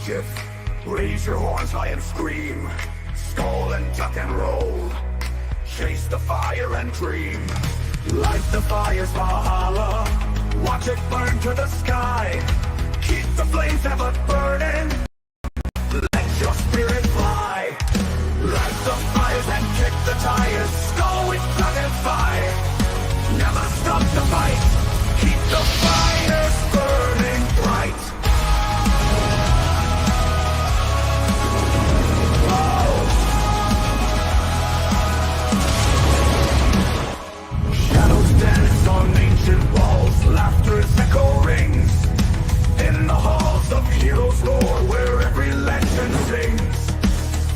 mischief. Raise your horns high and scream. Skull and duck and roll. Chase the fire and dream. Light the fire's Valhalla. Watch it burn to the sky. Keep the flames ever burning. Let your spirit fly. Light the fires and kick the tires. Skull with dragon fire. Never stop the fight. Keep the fires burning bright. Shadows dance on ancient walls. Laughter's echo rings. In the halls of heroes roar, where every legend sings.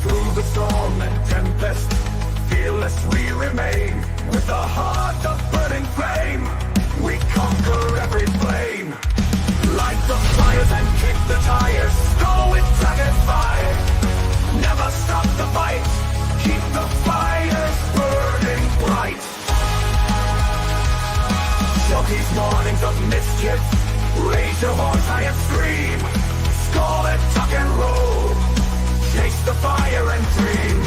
Through the storm and tempest, fearless we remain. With a heart of burning flame, we conquer every flame. Light the fires and kick the tires. Go with dragon fire. Never stop the fight. Keep the fires burning bright. Show these mornings of mischief. Raise your horns high and scream. Skull and tuck and roll. Chase the fire and dream.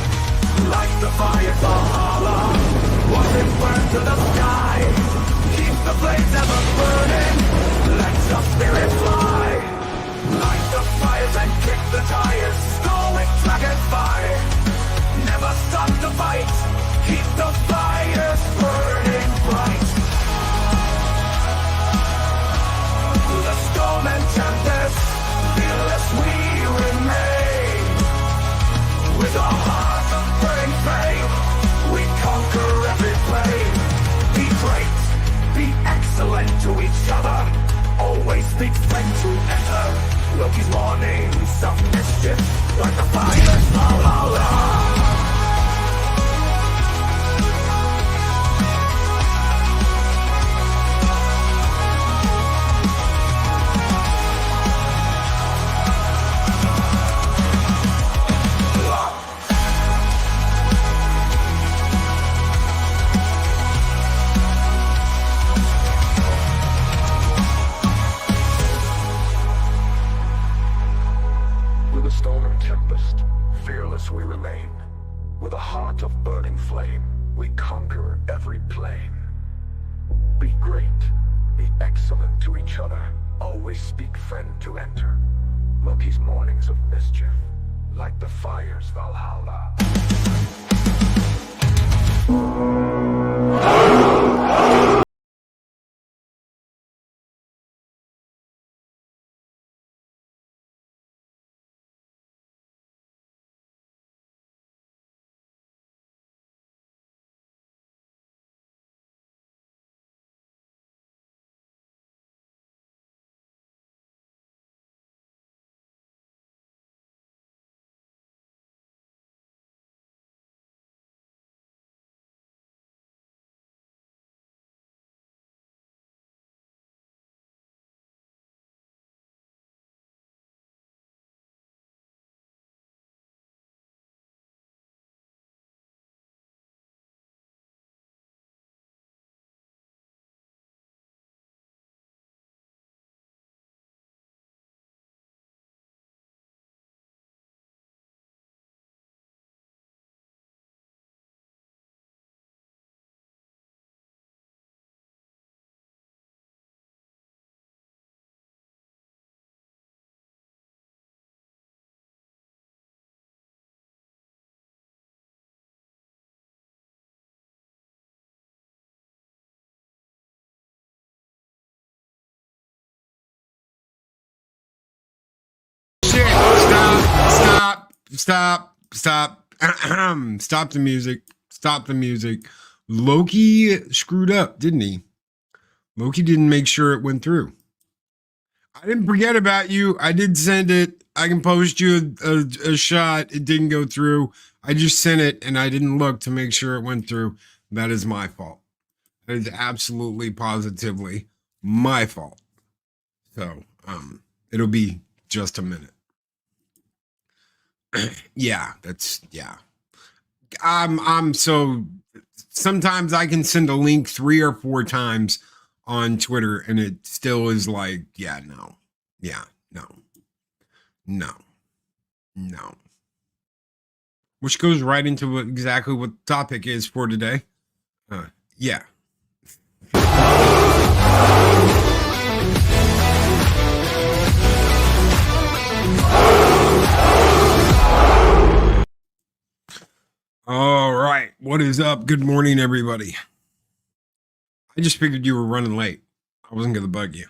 Light the fire Valhalla. Watch it burn to the sky. Keep the flames ever burning. Let your spirit fly. Light the fires and kick the tires. Skull with dragon fire. Never stop the fight. Keep the fires burning bright. The storm and tempest, fearless we remain. With our hearts of burning flame, we conquer every flame. Be great, be excellent to each other. Always speak friend to enter. Loki's mornings of mischief, like the fire's Valhalla. With a storm and tempest, fearless we remain. With a heart of burning flame, we conquer every plane. Be great, be excellent to each other. Always speak friend to enter. Loki's mornings of mischief, like the fire's Valhalla. Stop. Stop the music. Stop the music. Loki screwed up, didn't he? Loki didn't make sure it went through. I didn't forget about you. I did send it. I can post you a shot. It didn't go through. I just sent it and I didn't look to make sure it went through. That is my fault. That is absolutely positively my fault. So, it'll be just a minute. Yeah. I'm so sometimes I can send a link 3 or 4 times on Twitter and it still is like, no. No. Which goes right into exactly what the topic is for today. Yeah. All right. What is up? Good morning, everybody. I just figured you were running late. I wasn't going to bug you.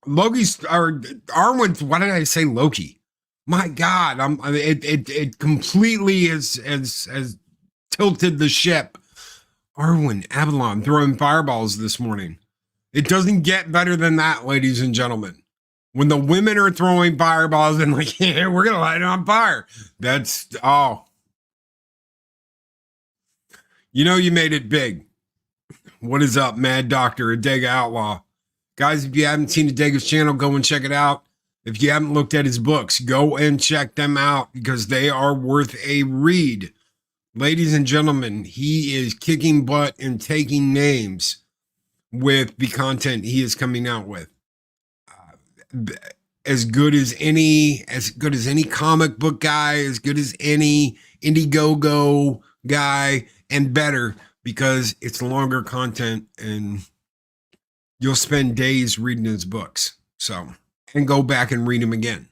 Loki's or Arwen's. Why did I say Loki? My God, it completely has tilted the ship. Arwen, Avalon throwing fireballs this morning. It doesn't get better than that, ladies and gentlemen. When the women are throwing fireballs and like, yeah, we're gonna light it on fire. That's you made it big. What is up, Mad Doctor, Adega Outlaw? Guys, if you haven't seen Adega's channel, go and check it out. If you haven't looked at his books, go and check them out because they are worth a read. Ladies and gentlemen, he is kicking butt and taking names with the content he is coming out with. As good as any comic book guy, as good as any Indiegogo guy, and better because it's longer content and you'll spend days reading his books. So, and go back and read them again.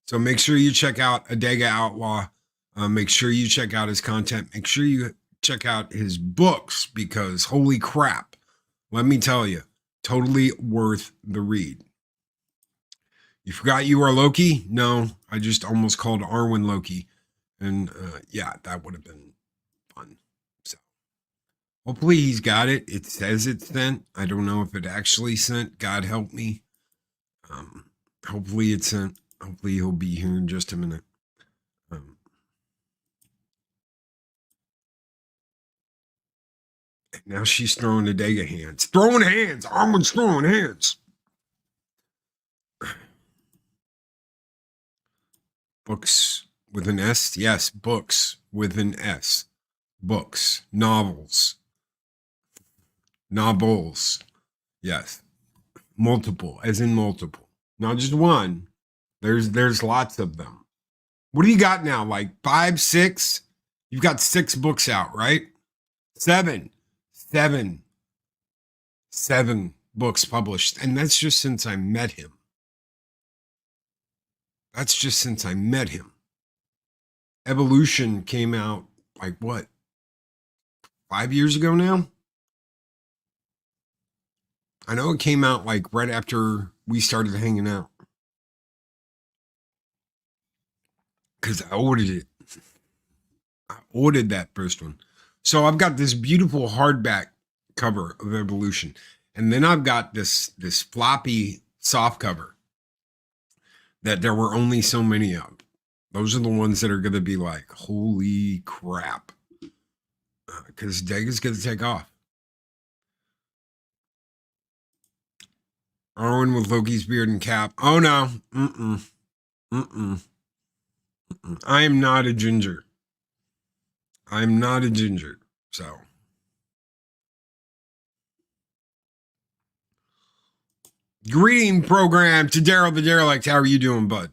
So make sure you check out Adega Outlaw. Make sure you check out his content. Make sure you check out his books because holy crap, let me tell you, totally worth the read. You forgot you are Loki? No, I just almost called Arwen Loki. And yeah, that would have been fun. So hopefully he's got it. It says it's sent. I don't know if it actually sent. God help me. Hopefully it's sent. Hopefully he'll be here in just a minute. Now she's throwing the Adega hands. Throwing hands. Arwen's throwing hands. Books with an S? Yes, books with an S. Books. Novels. Novels. Yes. Multiple, as in multiple. Not just one. There's lots of them. What do you got now? Like 5, 6? You've got 6 books out, right? 7 books published. And that's just since I met him. That's just since I met him. Evolution came out like what? 5 years ago now? I know it came out like right after we started hanging out. Because I ordered it. I ordered that first one. So I've got this beautiful hardback cover of Evolution. And then I've got this floppy soft cover that there were only so many of. Those are the ones that are going to be like, holy crap. Because Dega's going to take off. Arwen with Loki's beard and cap. Oh, no. I am not a ginger. I'm not a ginger. So. Greeting program to Daryl the Derelict. How are you doing, bud?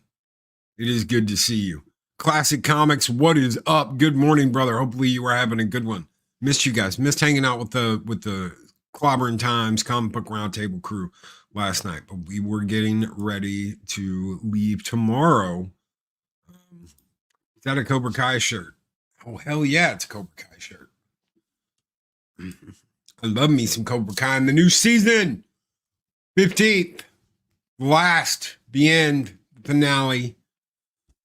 It is good to see you. Classic Comics, what is up? Good morning, brother. Hopefully you are having a good one. Missed you guys. Missed hanging out with the Clobbering Times Comic Book Roundtable crew last night. But we were getting ready to leave tomorrow. Is that a Cobra Kai shirt? Oh, hell yeah, it's a Cobra Kai shirt. I love me some Cobra Kai in the new season. 15th. Last. The end. Finale.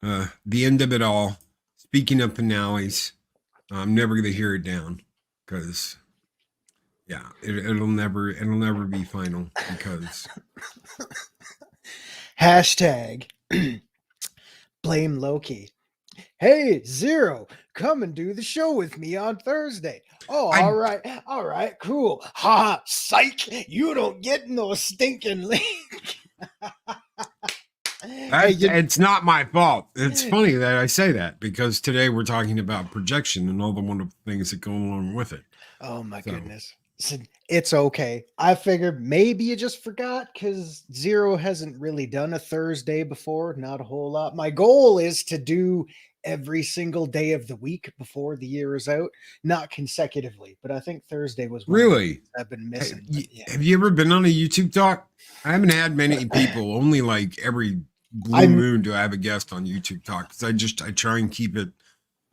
The end of it all. Speaking of finales, I'm never going to hear it down because, yeah, it'll never be final because. Hashtag blame Loki. Hey, Zero, come and do the show with me on Thursday. Oh, all right, cool. Ha, psych, you don't get no stinking link. It's not my fault. It's funny that I say that because today we're talking about projection and all the wonderful things that go along with it. Oh, my goodness. It's okay. I figured maybe you just forgot because Zero hasn't really done a Thursday before. Not a whole lot. My goal is to do every single day of the week before the year is out, not consecutively. But I think Thursday was one of the Really? things I've been missing. But yeah, Have you ever been on a YouTube talk? I haven't had many people. Only like every blue I'm moon do I have a guest on YouTube talk because I try and keep it.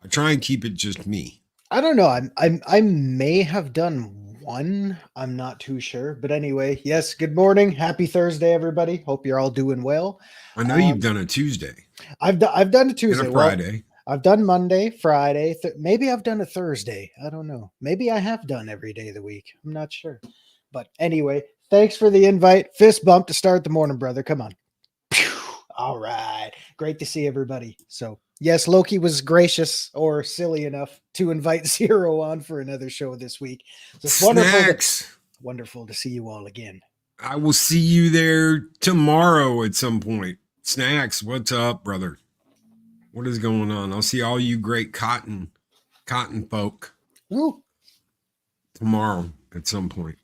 I try and keep it just me. I don't know. I may have done one. I'm not too sure. But anyway, yes. Good morning. Happy Thursday, everybody. Hope you're all doing well. I know you've done a Tuesday I've done a and Tuesday. a Well, Friday. I've done Monday, Friday. Maybe I've done a Thursday. I don't know. Maybe I have done every day of the week. I'm not sure. But anyway, thanks for the invite. Fist bump to start the morning, brother. Come on. Phew. All right. Great to see everybody. So, yes, Loki was gracious or silly enough to invite Zero on for another show this week. So it's Snacks. wonderful to see you all again. I will see you there tomorrow at some point. Snacks, what's up, brother? What is going on? I'll see all you great cotton folk Woo. tomorrow at some point.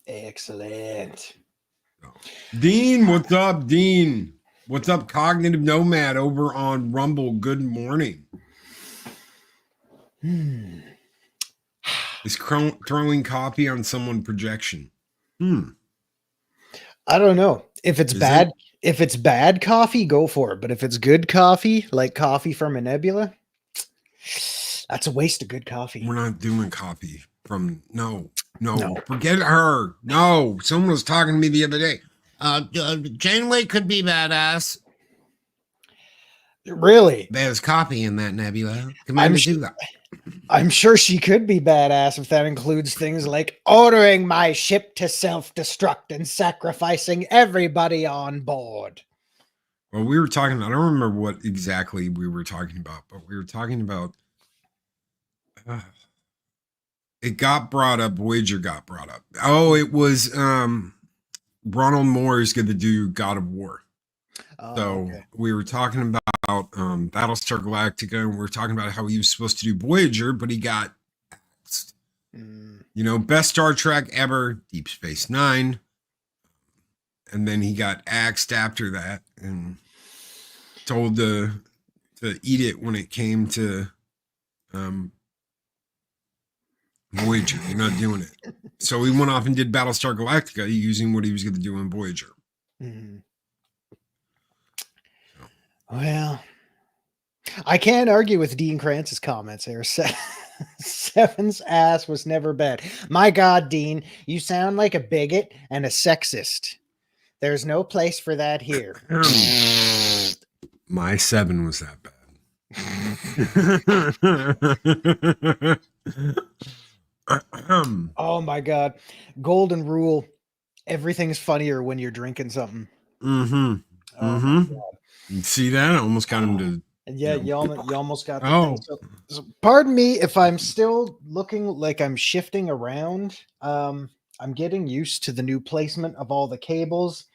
Excellent. Dean, what's up, Dean? What's up, Cognitive Nomad over on Rumble? Good morning. Is throwing coffee on someone projection? I don't know. If it's Is bad, it? if it's bad coffee, go for it. But if it's good coffee, like coffee from a nebula, that's a waste of good coffee. We're not doing coffee from no. No. Forget her. No, someone was talking to me the other day. Janeway could be badass. Really? There's coffee in that nebula. I'm Commander su- Zula. I'm sure she could be badass if that includes things like ordering my ship to self-destruct and sacrificing everybody on board. Well, we were talking. I don't remember what exactly we were talking about, but we were talking about. It got brought up. Voyager got brought up. Oh, it was Ronald Moore is going to do God of War. So Okay. we were talking about Battlestar Galactica, and we were talking about how he was supposed to do Voyager, but he got axed. You know, best Star Trek ever, Deep Space Nine. And then he got axed after that and told to eat it when it came to Voyager. You're not doing it. So he went off and did Battlestar Galactica using what he was going to do in Voyager. Well, I can't argue with Dean Krantz's comments there. Seven's ass was never bad. My God, Dean, you sound like a bigot and a sexist. There's no place for that here. My 7 was that bad. Oh my God. Golden rule. Everything's funnier when you're drinking something. Oh my God. You see that? I almost got him to. Yeah, you almost got the Oh. thing. So pardon me if I'm still looking like I'm shifting around. I'm getting used to the new placement of all the cables.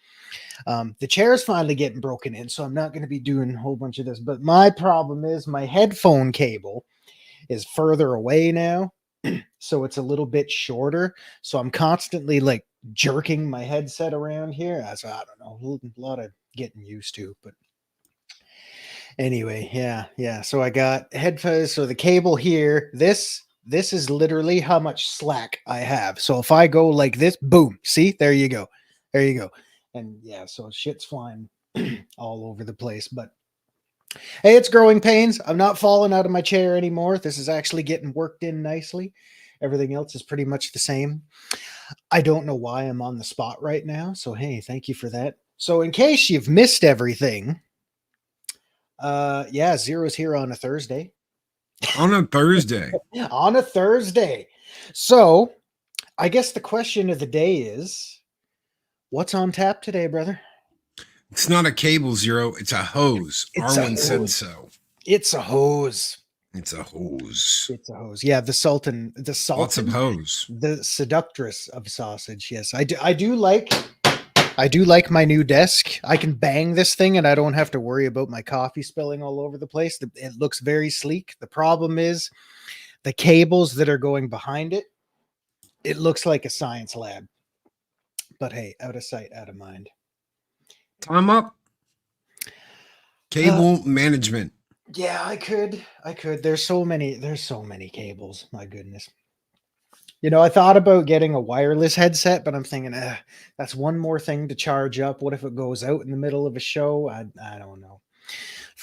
The chair's finally getting broken in, so I'm not going to be doing a whole bunch of this. But my problem is my headphone cable is further away now, so it's a little bit shorter. So I'm constantly like jerking my headset around here. So I don't know, a lot of getting used to, but anyway, yeah. So I got headphones. So the cable here, this is literally how much slack I have. So if I go like this, boom, see, there you go. And yeah, so shit's flying all over the place. But hey, it's growing pains. I'm not falling out of my chair anymore. This is actually getting worked in nicely. Everything else is pretty much the same. I don't know why I'm on the spot right now. So hey, thank you for that. So in case you've missed everything, yeah, Zero's here on a Thursday. On a Thursday. On a Thursday. So I guess the question of the day is, what's on tap today, brother? It's not a cable, Zero. It's a hose. It's a Arwen said hose. so. It's a hose. It's a hose. It's a hose. Yeah, the Sultan. Lots of hose. The seductress of sausage. Yes, I do like my new desk. I can bang this thing and I don't have to worry about my coffee spilling all over the place. It looks very sleek. The problem is the cables that are going behind it It looks like a science lab. But hey, out of sight, out of mind. Time up. Cable management. Yeah, I could. There's so many cables. My goodness. I thought about getting a wireless headset, but I'm thinking, that's one more thing to charge up. What if it goes out in the middle of a show? I don't know.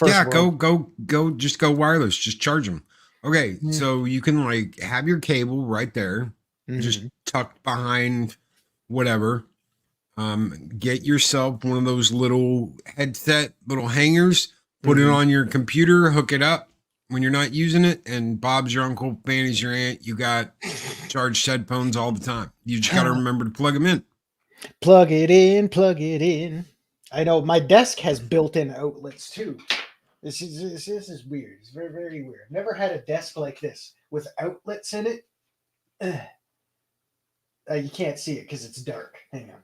Yeah, world. go. Just go wireless. Just charge them. Okay, Mm. so you can like have your cable right there, just Mhm. tucked behind whatever. Get yourself one of those little headset, little hangers. Put it Mhm. on your computer. Hook it up when you're not using it. And Bob's your uncle, Fanny's your aunt. You got charged headphones all the time. You just got to remember to plug them in. Plug it in, plug it in. I know my desk has built-in outlets too. This is weird. It's very, very weird. Never had a desk like this with outlets in it. You can't see it because it's dark. Hang on.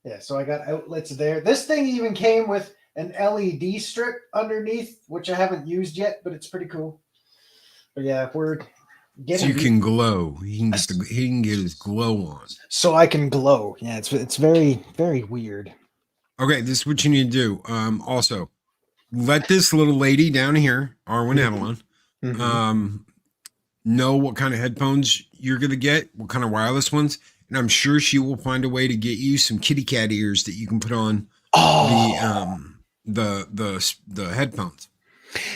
Yeah, so I got outlets there. This thing even came with an LED strip underneath, which I haven't used yet, but it's pretty cool. But yeah, we're getting. So you can glow. He can get his glow on. So I can glow. Yeah, it's very, very weird. Okay, this is what you need to do. Also, let this little lady down here, Arwen Avalon, Mhm. know what kind of headphones you're gonna get, what kind of wireless ones, and I'm sure she will find a way to get you some kitty cat ears that you can put on Oh, the headphones.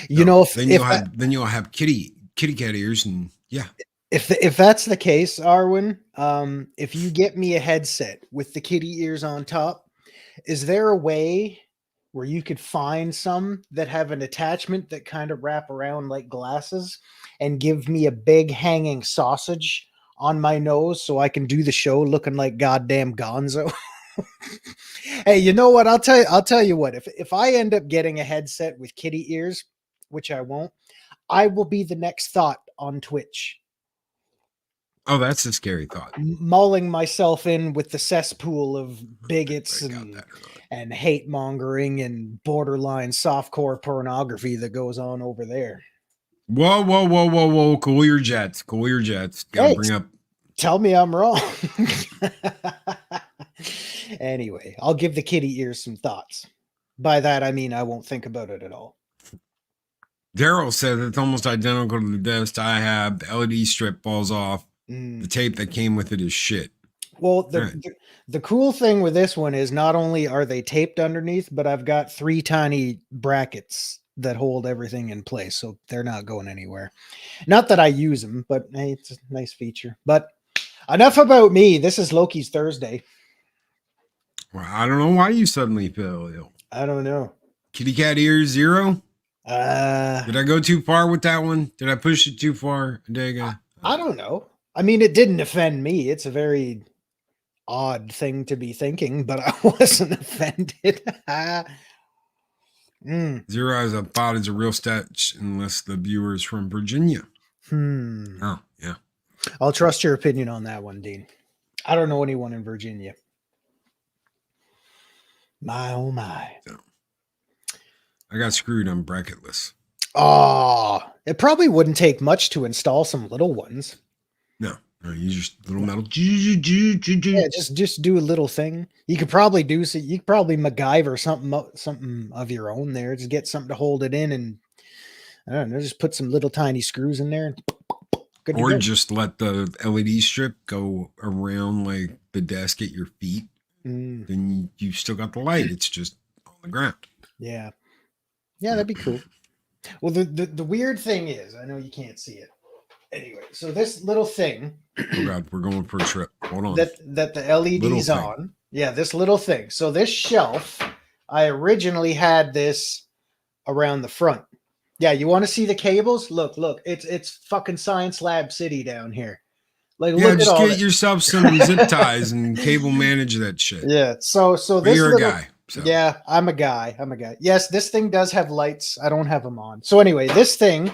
you know, Then you'll have kitty cat ears, and yeah. if that's the case, Arwen, if you get me a headset with the kitty ears on top, is there a way where you could find some that have an attachment that kind of wrap around like glasses and give me a big hanging sausage on my nose so I can do the show looking like goddamn Gonzo? Hey, you know what? I'll tell you what. If I end up getting a headset with kitty ears, which I won't, I will be the next thought on Twitch, Oh, that's a scary thought. mauling myself in with the cesspool of bigots If I got that or not. and hate mongering and borderline softcore pornography that goes on over there. Whoa! Cool your jets. Cool your jets. Gotta Hey, bring up. tell me I'm wrong. Anyway, I'll give the kitty ears some thoughts. By that, I mean I won't think about it at all. Daryl said it's almost identical to the desk I have. The LED strip falls off. Mm. The tape that came with it is shit. Well, Right. the cool thing with this one is not only are they taped underneath, but I've got 3 tiny brackets that hold everything in place, so they're not going anywhere. Not that I use them, but hey, it's a nice feature. But enough about me. This is Loki's Thursday. Well, I don't know why you suddenly feel ill. I don't know. Kitty cat ears 0. Uh, Did I go too far with that one? Did I push it too far, Dega? I don't know. I mean, it didn't offend me. It's a very odd thing to be thinking, but I wasn't offended. 0 as a thought is a real stat unless the viewer is from Virginia. Oh, yeah. I'll trust your opinion on that one, Dean. I don't know anyone in Virginia. My oh my. I got screwed on bracketless. Oh, it probably wouldn't take much to install some little ones. No, you just little metal. Yeah, just do a little thing. You could probably MacGyver something of your own there. Just get something to hold it in, and I don't know, just put some little tiny screws in there. And good to Or go. just let the LED strip go around like the desk at your feet. Then you still got the light. It's just on the ground. Yeah. Yeah, that'd be cool. Well, the weird thing is, I know you can't see it. Anyway, so this little thing Oh God, we're going for a trip. Hold on. that the LED's on. Yeah, this little thing. So this shelf, I originally had this around the front. Yeah, you want to see the cables? Look, it's fucking Science Lab City down here. Like, Yeah, look at just all get that. yourself some zip ties and cable manage that shit. Yeah, so But this you're little, a guy. So. yeah, I'm a guy. Yes, this thing does have lights. I don't have them on. So anyway, this thing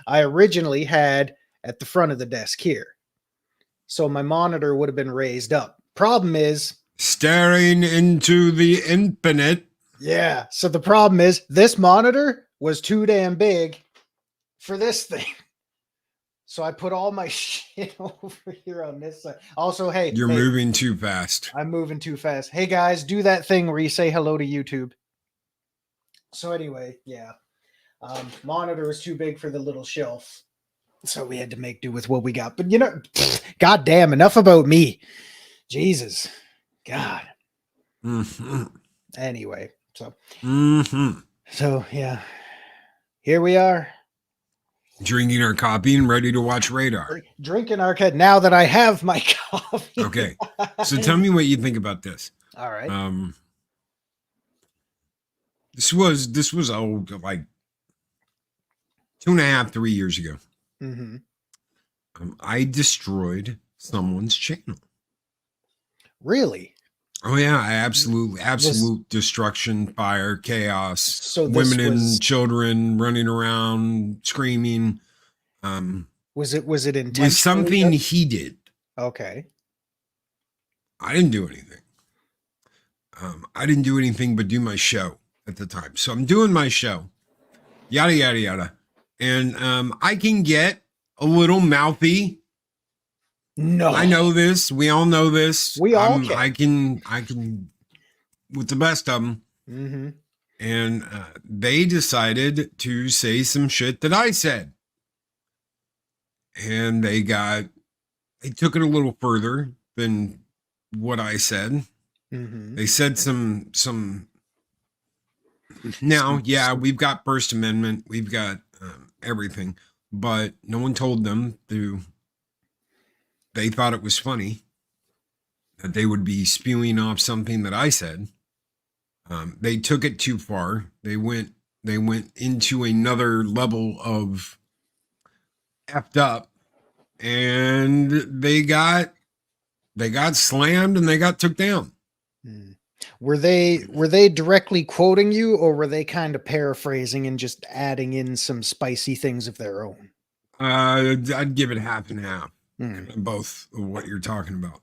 I originally had at the front of the desk here. So my monitor would have been raised up. Problem is, staring into the infinite. yeah. So the problem is this monitor was too damn big for this thing. So I put all my shit over here on this side. Also, hey, You're hey, moving too fast. I'm moving too fast. Hey guys, do that thing where you say hello to YouTube. So anyway, yeah. Monitor was too big for the little shelf. So we had to make do with what we got. But you know, god damn, enough about me. Jesus. God. Mm-hmm. Anyway, Mm-hmm. so yeah. Here we are. Drinking our coffee and ready to watch Radar. Drinking our now that I have my coffee. Okay. So tell me what you think about this. All right. This was like 2.5, 3 years ago. Mm-hmm. I destroyed someone's channel. Really? Oh yeah, I absolute destruction, fire, chaos, So women and children running around screaming. Was it intentional? Was something he did. Okay. I didn't do anything. I didn't do anything but do my show at the time. So I'm doing my show, yada yada yada, and I can get a little mouthy. No, I know this. We all know this. We all can. I can, with the best of them. Mm-hmm. And they decided to say some shit that I said, and they took it a little further than what I said. Mm-hmm. They said some. Now, yeah, we've got First Amendment, we've got everything, but no one told them to. They thought it was funny that they would be spewing off something that I said. They took it too far. They went into another level of effed up, and they got slammed and they got took down. Were they directly quoting you, or were they kind of paraphrasing and just adding in some spicy things of their own? I'd give it half and half. Mm. Both of what you're talking about.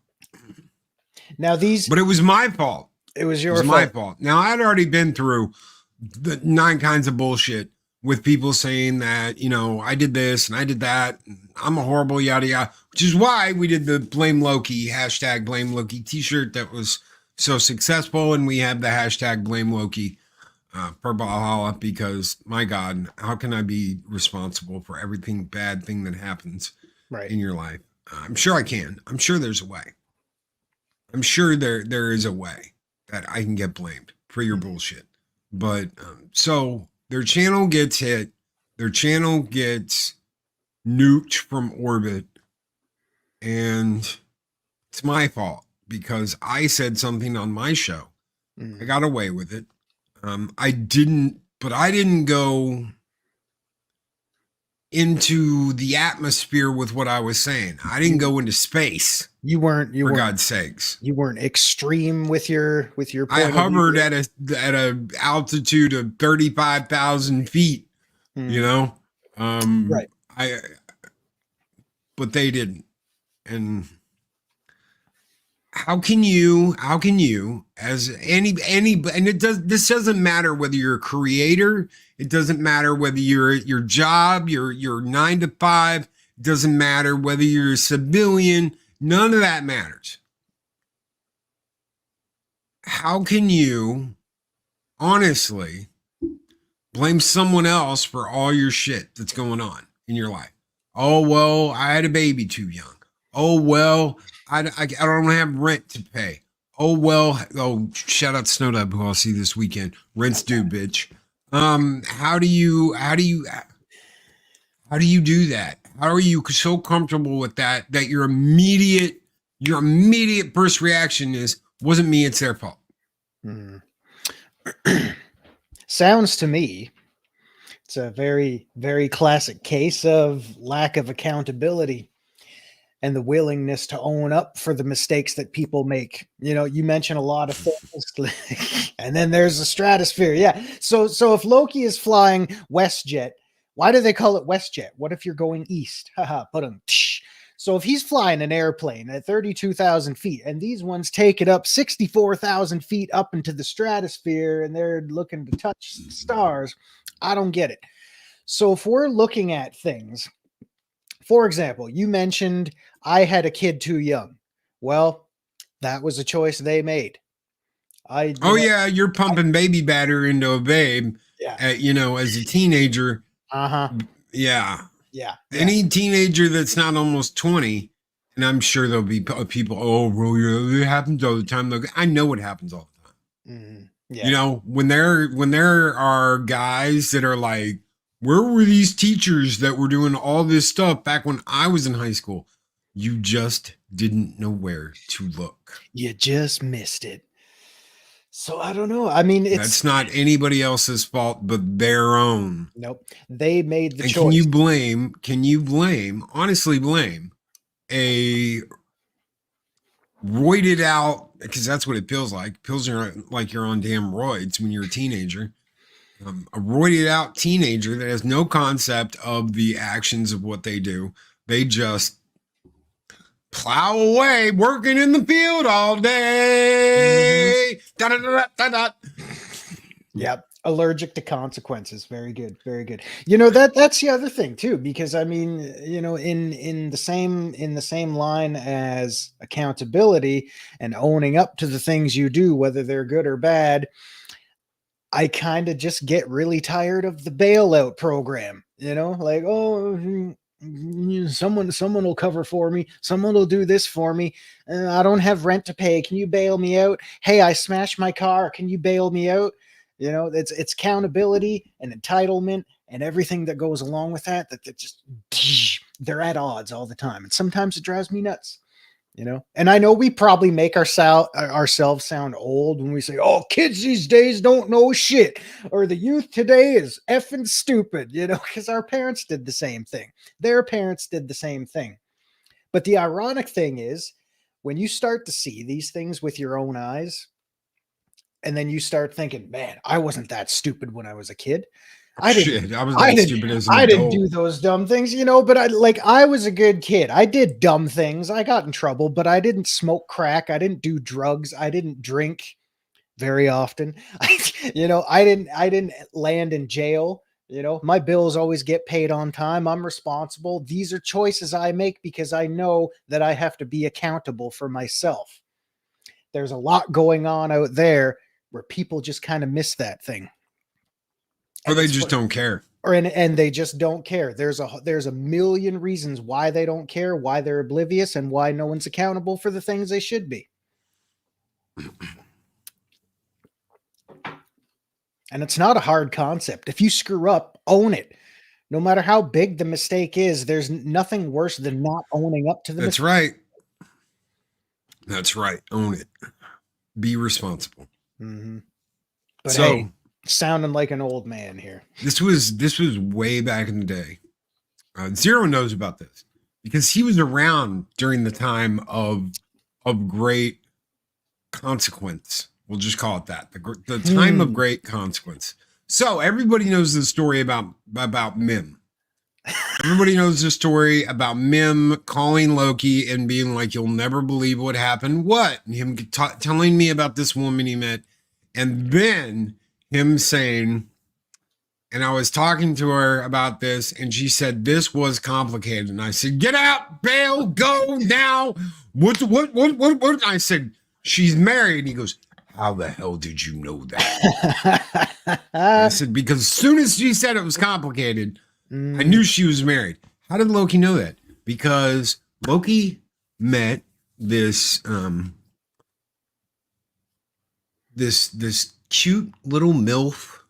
Now but it was my fault. It was your fault. fault. My fault. Now I'd already been through the 9 kinds of bullshit with people saying that, you know, I did this and I did that. And I'm a horrible yada yada, which is why we did the Blame Loki hashtag Blame Loki t-shirt that was so successful. And we have the hashtag Blame Loki for Valhalla, because my God, how can I be responsible for everything bad thing that happens in your life? I'm sure I can. I'm sure there's a way. I'm sure there is a way that I can get blamed for your bullshit. But so their channel gets hit. Their channel gets nuked from orbit. And it's my fault because I said something on my show. I got away with it. I didn't go into the atmosphere with what I was saying. I didn't go into space. You weren't. For God's sakes. You weren't extreme with your point. I hovered at a altitude of 35,000 feet. You know, right. But they didn't. And how can you as any and this doesn't matter whether you're a creator, it doesn't matter whether you're at your job, your 9 to 5, it doesn't matter whether you're a civilian, none of that matters. How can you honestly blame someone else for all your shit that's going on in your life? Oh, well, I had a baby too young. Oh, well, I don't have rent to pay. Oh, well, shout out Snowdub, who I'll see this weekend. Rent's due, bitch. How do you do that? How are you so comfortable with that your immediate first reaction is, wasn't me, it's their fault? Sounds to me it's a very, very classic case of lack of accountability and the willingness to own up for the mistakes that people make. You know, you mentioned a lot of things, and then there's the stratosphere. Yeah. So if Loki is flying WestJet, why do they call it WestJet? What if you're going east? Haha, put him. So if he's flying an airplane at 32,000 feet and these ones take it up 64,000 feet up into the stratosphere and they're looking to touch stars, I don't get it. So if we're looking at things For example, you mentioned I had a kid too young. Well, that was a choice they made. Oh yeah, you're pumping baby batter into a babe, Yeah. as a teenager. Uh-huh. Yeah, Yeah. any teenager that's not almost 20, and I'm sure there'll be people. Oh, bro, it happens all the time. Look, I know it happens all the time. Yeah. When there are guys that are like, where were these teachers that were doing all this stuff back when I was in high school? You just didn't know where to look. You just missed it. So I don't know. I mean, That's not anybody else's fault but their own. nope. They made the And choice. can you blame, honestly blame a roided out, because that's what it feels like. It feels like you're on damn roids when you're a teenager. A roided out teenager that has no concept of the actions of what they do. They just plow away, working in the field all day. Yep. Allergic to consequences. Very good. Very good. That's the other thing too, because I mean, in the same line as accountability and owning up to the things you do, whether they're good or bad, I kind of just get really tired of the bailout program, like, oh, someone will cover for me. Someone will do this for me. I don't have rent to pay. Can you bail me out? Hey, I smashed my car. Can you bail me out? It's accountability and entitlement and everything that goes along with that just they're at odds all the time. And sometimes it drives me nuts. And I know we probably make ourselves sound old when we say, oh, kids these days don't know shit, or the youth today is effing stupid, because our parents did the same thing. Their parents did the same thing. But the ironic thing is, when you start to see these things with your own eyes, and then you start thinking, man, I wasn't that stupid when I was a kid. I was that stupid as an adult. I didn't do those dumb things, but I was a good kid. I did dumb things. I got in trouble, but I didn't smoke crack. I didn't do drugs. I didn't drink very often. I didn't land in jail. My bills always get paid on time. I'm responsible. These are choices I make because I know that I have to be accountable for myself. There's a lot going on out there where people just kind of miss that thing. Or they just don't care. And they just don't care. There's a million reasons why they don't care, why they're oblivious, and why no one's accountable for the things they should be. And it's not a hard concept. If you screw up, own it. No matter how big the mistake is, there's nothing worse than not owning up to the mistake. Right. That's right. Own it. Be responsible. Mm-hmm. But hey, sounding like an old man here. This was way back in the day. Zero knows about this because he was around during the time of great consequence. We'll just call it that. The time of great consequence. So everybody knows the story about Mim. Everybody knows the story about Mim calling Loki and being like, "You'll never believe what happened." What? And him telling me about this woman he met, and then him saying, and I was talking to her about this, and she said this was complicated. And I said, "Get out, bail, go now." What? I said, "She's married." And he goes, "How the hell did you know that?" I said, "Because as soon as she said it was complicated, I knew she was married." How did Loki know that? Because Loki met this this cute little MILF.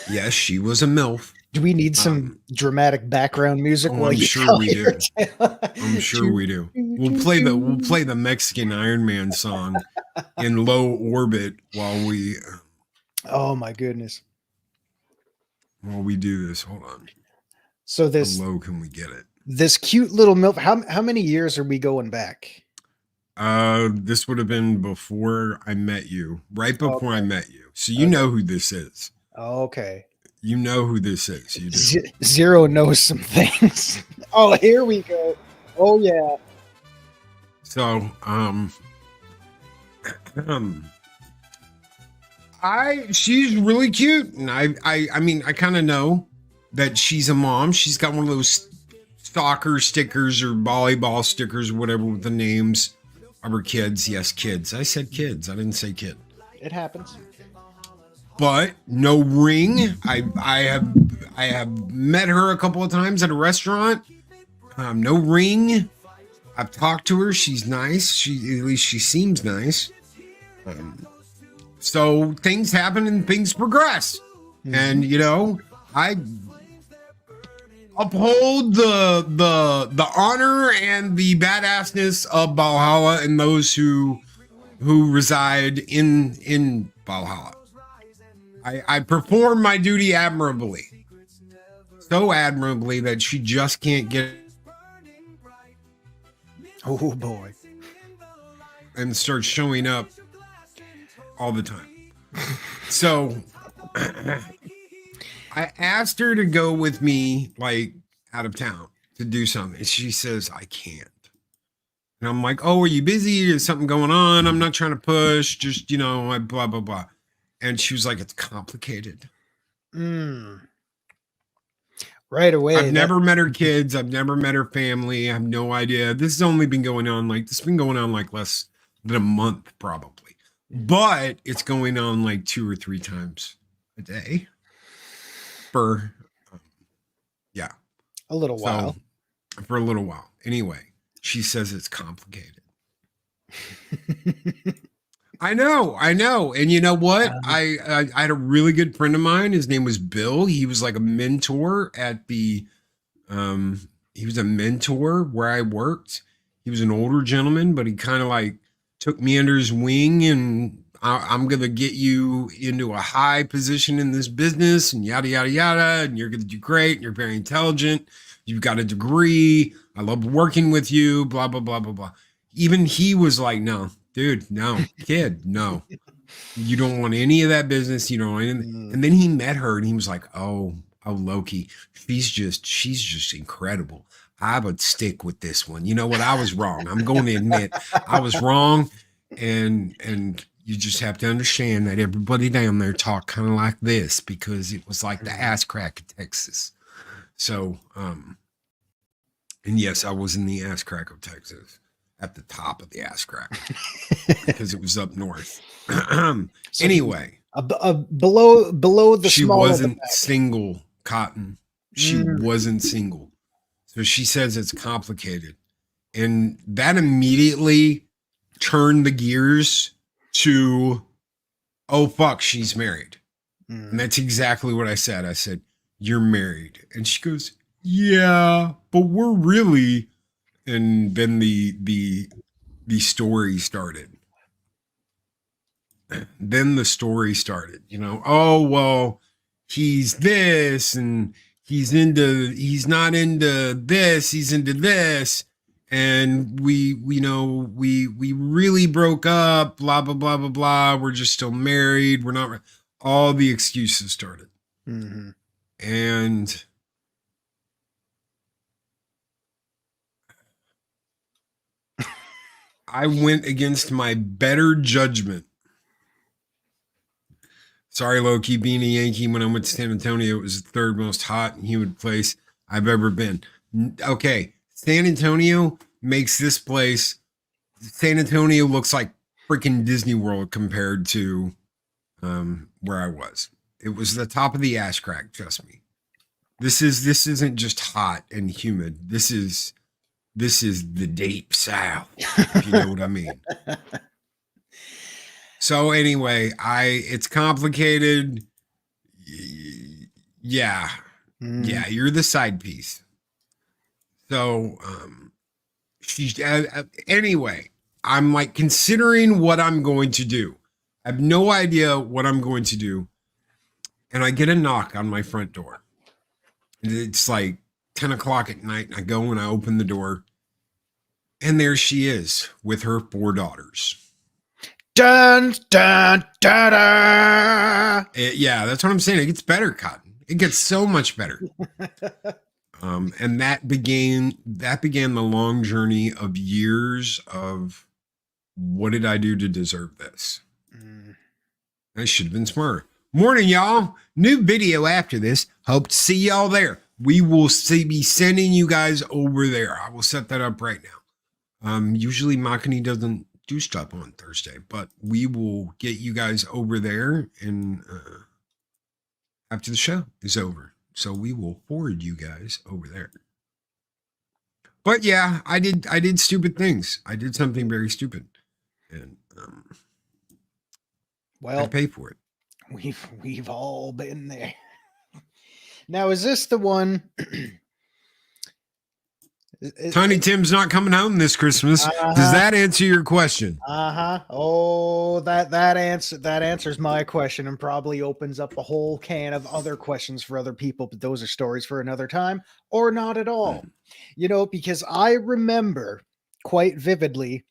Yes, she was a MILF. Do we need some dramatic background music? I'm sure we do. I'm sure we do. We'll play the Mexican Iron Man song in low orbit while we. Oh my goodness! While we do this, hold on. So how low can we get it? This cute little MILF. How many years are we going back? This would have been before I met you. Right before I met you. So you know who this is. Okay. You know who this is. You do. Zero knows some things. Oh, here we go. Oh yeah. So, she's really cute, and I mean, I kind of know that she's a mom. She's got one of those soccer stickers or volleyball stickers or whatever with the names of her kids. Yes, kids. I said kids. I didn't say kid. It happens. But no ring. I have met her a couple of times at a restaurant. No ring. I've talked to her. She's nice. At least she seems nice. So things happen and things progress. And I uphold the honor and the badassness of Valhalla and those who reside in Valhalla. I perform my duty admirably. So admirably that she just can't get Oh boy. and starts showing up all the time. So I asked her to go with me, like, out of town to do something. And she says, I can't. And I'm like, oh, are you busy? Is something going on? I'm not trying to push. Just, I blah, blah, blah. And she was like, it's complicated. Right away. I've never met her kids. I've never met her family. I have no idea. This has only been going on less than a month, probably. But it's going on like 2 or 3 times a day for, a little while. So, for a little while. Anyway, she says it's complicated. I know. And you know what? I had a really good friend of mine. His name was Bill. He was like a mentor at he was a mentor where I worked. He was an older gentleman, but he kind of like took me under his wing and I'm going to get you into a high position in this business and yada, yada, yada. And you're going to do great. And you're very intelligent. You've got a degree. I love working with you, blah, blah, blah, blah, blah. Even he was like, no, dude, no, kid, no. You don't want any of that business. You don't want anything. And then he met her and he was like, oh, Loki, she's just incredible. I would stick with this one. You know what? I was wrong. I'm going to admit I was wrong. And you just have to understand that everybody down there talked kind of like this because it was like the ass crack of Texas. So, and yes, I was in the ass crack of Texas at the top of the ass crack because it was up north. Anyway, below the she small wasn't single, Cotton. She wasn't single. So she says it's complicated. And that immediately turned the gears to, oh, fuck, she's married. And that's exactly what I said. I said, you're married. And she goes, yeah, but we're really. And then the story started. Then the story started, oh, well, he's this and he's not into this, he's into this. And we really broke up, blah, blah, blah, blah, blah. We're just still married. We're not, all the excuses started. And I went against my better judgment. Sorry, Loki, being a Yankee, when I went to San Antonio, it was the 3rd most hot and humid place I've ever been. Okay, San Antonio makes this place, San Antonio looks like freaking Disney World compared to where I was. It was the top of the ass crack, trust me. This isn't just hot and humid. This is the deep south, if you know what I mean. So anyway, it's complicated. Yeah. Yeah, you're the side piece. So she's anyway, I'm like considering what I'm going to do. I have no idea what I'm going to do. And I get a knock on my front door. It's like 10 o'clock at night. And I go and I open the door. And there she is with her 4 daughters. Dun, dun, dun, dun. Yeah, that's what I'm saying. It gets better, Cotton. It gets so much better. And that began the long journey of years of what did I do to deserve this? I should have been smarter. Morning, y'all. New video after this. Hope to see y'all there. we will be sending you guys over there. I will set that up right now. Usually Makani doesn't do stuff on Thursday, but we will get you guys over there and after the show is over. So we will forward you guys over there. But yeah, I did stupid things. I did something very stupid. And I Well, had to pay for it. we've all been there. Now, is this the one? Tiny Tim's not coming home this Christmas. Does that answer your question? Oh, that answers my question and probably opens up a whole can of other questions for other people, but those are stories for another time or not at all. You know, because I remember quite vividly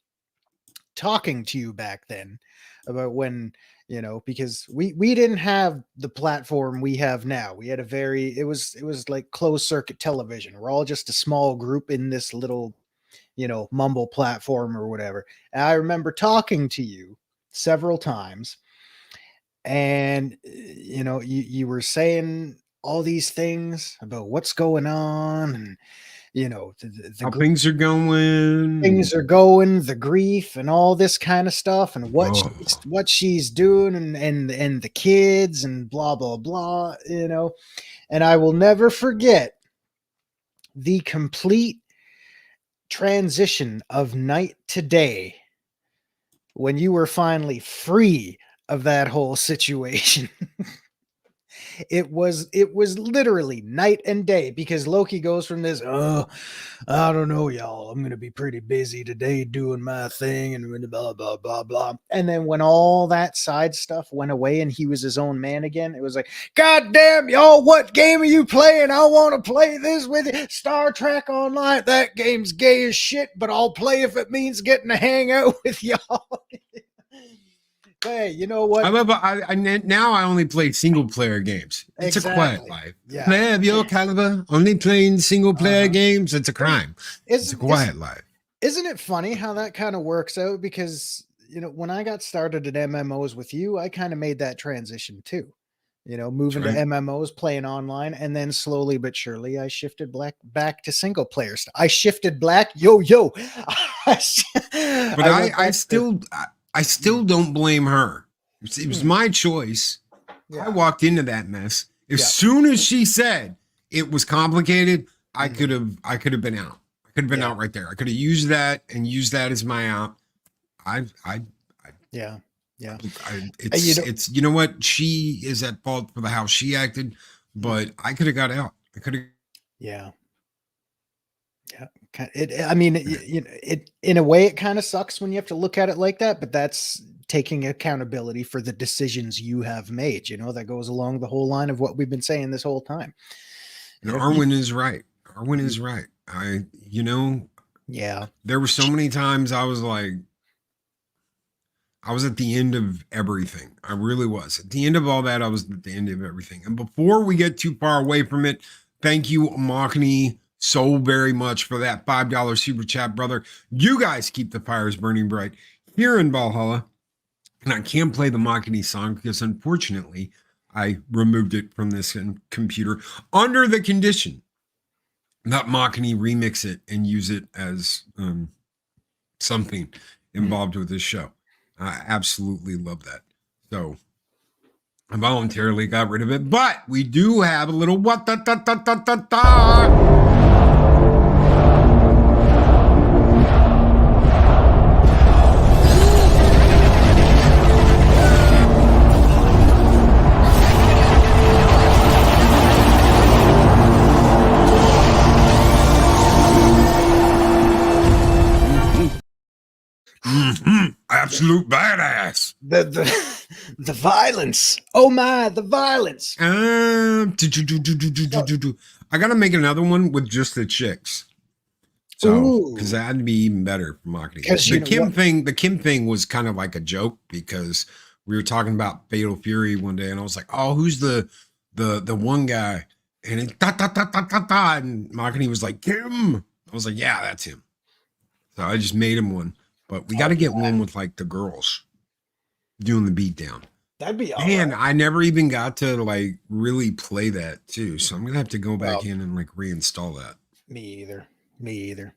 talking to you back then about when, you know, because we didn't have the platform we have now. We had it was like closed circuit television. We're all just a small group in this little, you know, mumble platform or whatever. And I remember talking to you several times, and you know, you were saying all these things about what's going on, and you know, How things are going. the grief and all this kind of stuff, and what she's doing, and the kids and blah blah blah, you know. And I will never forget the complete transition of night to day when you were finally free of that whole situation. It was literally night and day, because Loki goes from this, oh, I don't know, y'all, I'm gonna be pretty busy today doing my thing and blah blah blah blah. And then when all that side stuff went away and he was his own man again, it was like, God damn, y'all, what game are you playing? I want to play this with you. Star Trek Online, that game's gay as shit, but I'll play if it means getting to hang out with y'all. Hey, you know what? Now I only play single player games. It's a quiet life. Yeah. Player of your caliber, only playing single player games. It's a crime. It's a quiet life. Isn't it funny how that kind of works out? Because, you know, when I got started at MMOs with you, I kind of made that transition too. You know, moving to MMOs, playing online, and then slowly but surely I shifted back to single players. I shifted black. Yo. But I still don't blame her. It was my choice. Yeah. I walked into that mess. As soon as she said it was complicated, I could have been out. I could have been out right there. I could have used that as my out. It's you know what? She is at fault for how she acted, but I could have got out. I could have. Yeah. It in a way it kind of sucks when you have to look at it like that, but that's taking accountability for the decisions you have made. You know, that goes along the whole line of what we've been saying this whole time. And Arwen is right. Arwen is right. There were so many times I was like, I was at the end of everything. I really was. At the end of all that, I was at the end of everything. And before we get too far away from it, thank you, Makani, so very much for that $5 super chat, brother. You guys keep the fires burning bright here in Valhalla. And I can't play the Makani song because unfortunately I removed it from this computer under the condition that Makani remix it and use it as something involved with this show. I absolutely love that. So I voluntarily got rid of it, but we do have a little absolute badass. The violence. Oh my, the violence. I gotta make another one with just the chicks. So because that'd be even better for marketing. The Kim thing was kind of like a joke because we were talking about Fatal Fury one day and I was like, oh, who's the one guy? And it and Makani was like, Kim. I was like, yeah, that's him. So I just made him one. But we got to get one with like the girls doing the beat down. That'd be all Man, right. I never even got to like really play that too. So I'm gonna have to go back Well, in and like reinstall that. me either. Me either.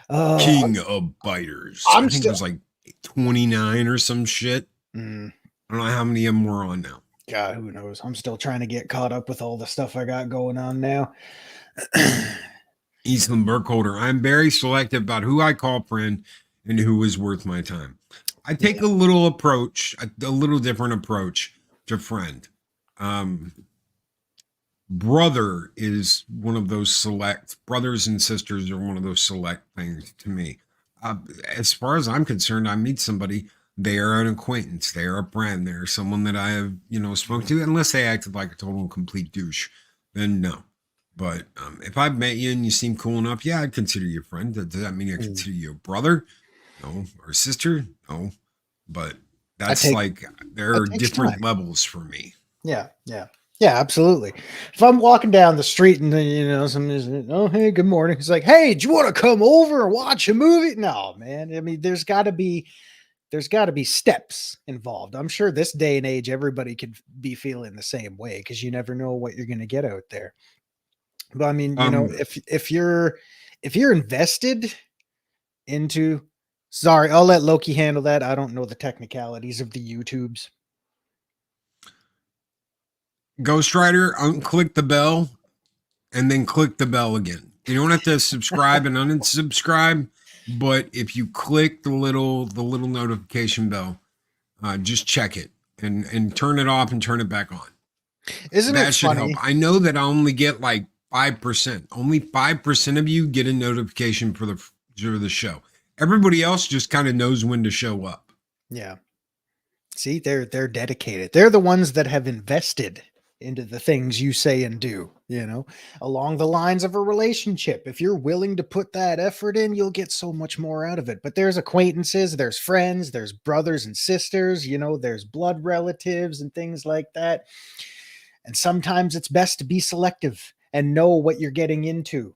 King of Biters. I I'm think it still. was like 29 or some shit. Mm, I don't know how many of them we're on now. God, who knows? I'm still trying to get caught up with all the stuff I got going on now. Eastland Burkholder. I'm very selective about who I call friend and who is worth my time. I take a little approach, a little different approach to friend. Brother is one of those select, brothers and sisters are one of those select things to me. As far as I'm concerned, I meet somebody, they are an acquaintance, they are a friend, they're someone that I have, spoken to, unless they acted like a total and complete douche, then no. But if I've met you and you seem cool enough, yeah, I'd consider you a friend. Does that mean I consider you a brother? No. Or a sister? No. But that's take- like, there that are takes different time. levels for me. Yeah, absolutely. If I'm walking down the street and somebody's, oh, hey, good morning. It's like, hey, do you want to come over and watch a movie? No, man. I mean, there's got to be steps involved. I'm sure this day and age, everybody could be feeling the same way because you never know what you're going to get out there. But I mean, if you're invested into, sorry, I'll let Loki handle that. I don't know the technicalities of the YouTubes. Ghost Rider, unclick the bell and then click the bell again. You don't have to subscribe and unsubscribe, but if you click the little notification bell, just check it and turn it off and turn it back on. Isn't That it should funny? help. I know that I only get like 5%. Only 5% of you get a notification for the show. Everybody else just kind of knows when to show up. Yeah. See, they're dedicated. They're the ones that have invested into the things you say and do, along the lines of a relationship. If you're willing to put that effort in, you'll get so much more out of it. But there's acquaintances, there's friends, there's brothers and sisters, there's blood relatives and things like that. And sometimes it's best to be selective and know what you're getting into.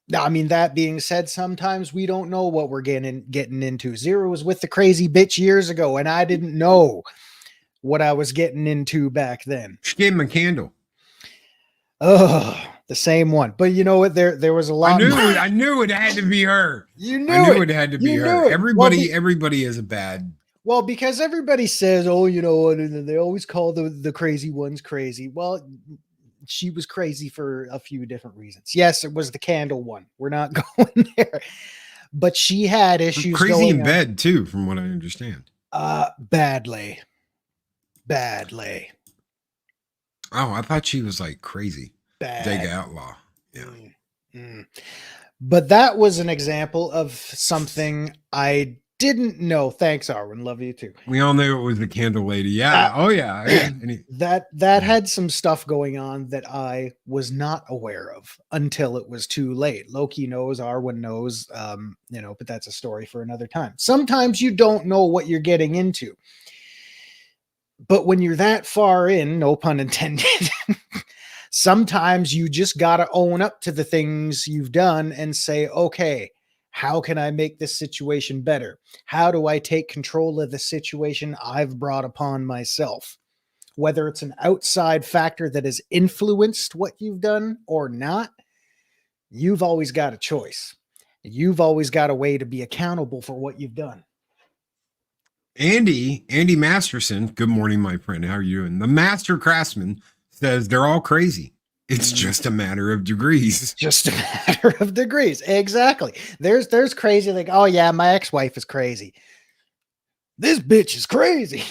Now, I mean, that being said, sometimes we don't know what we're getting into. Zero was with the crazy bitch years ago, and I didn't know what I was getting into back then. She gave him a candle. Oh, the same one. But you know what? There was a lot. I knew it had to be her. You knew I knew it. it had to You be knew her. it. Everybody is a bad. Well, because everybody says, oh, and they always call the crazy ones crazy. Well, she was crazy for a few different reasons. Yes, it was the candle one. We're not going there. But she had issues. Crazy in bed too, from what I understand. Badly. Oh, I thought she was like crazy. Bad. Dig Outlaw. Yeah. But that was an example of something I didn't know. Thanks, Arwen. Love you too. We all knew it was the candle lady. Yeah. That had some stuff going on that I was not aware of until it was too late. Loki knows, Arwen knows, but that's a story for another time. Sometimes you don't know what you're getting into. But when you're that far in, no pun intended, sometimes you just got to own up to the things you've done and say, okay, how can I make this situation better? How do I take control of the situation I've brought upon myself? Whether it's an outside factor that has influenced what you've done or not, you've always got a choice. You've always got a way to be accountable for what you've done. Andy Masterson, good morning, my friend. How are you doing? The master craftsman says they're all crazy. It's just a matter of degrees. Just a matter of degrees. Exactly. There's crazy, like, oh yeah, my ex-wife is crazy. This bitch is crazy.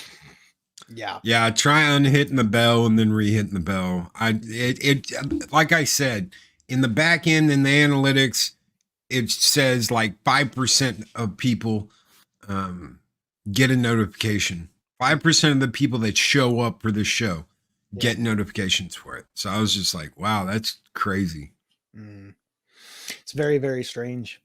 Yeah. Yeah. Try unhitting the bell and then re-hitting the bell. Like I said, in the back end in the analytics, it says like 5% of people get a notification. 5% of the people that show up for the show get notifications for it. So I was just like, wow, that's crazy. It's very, very strange.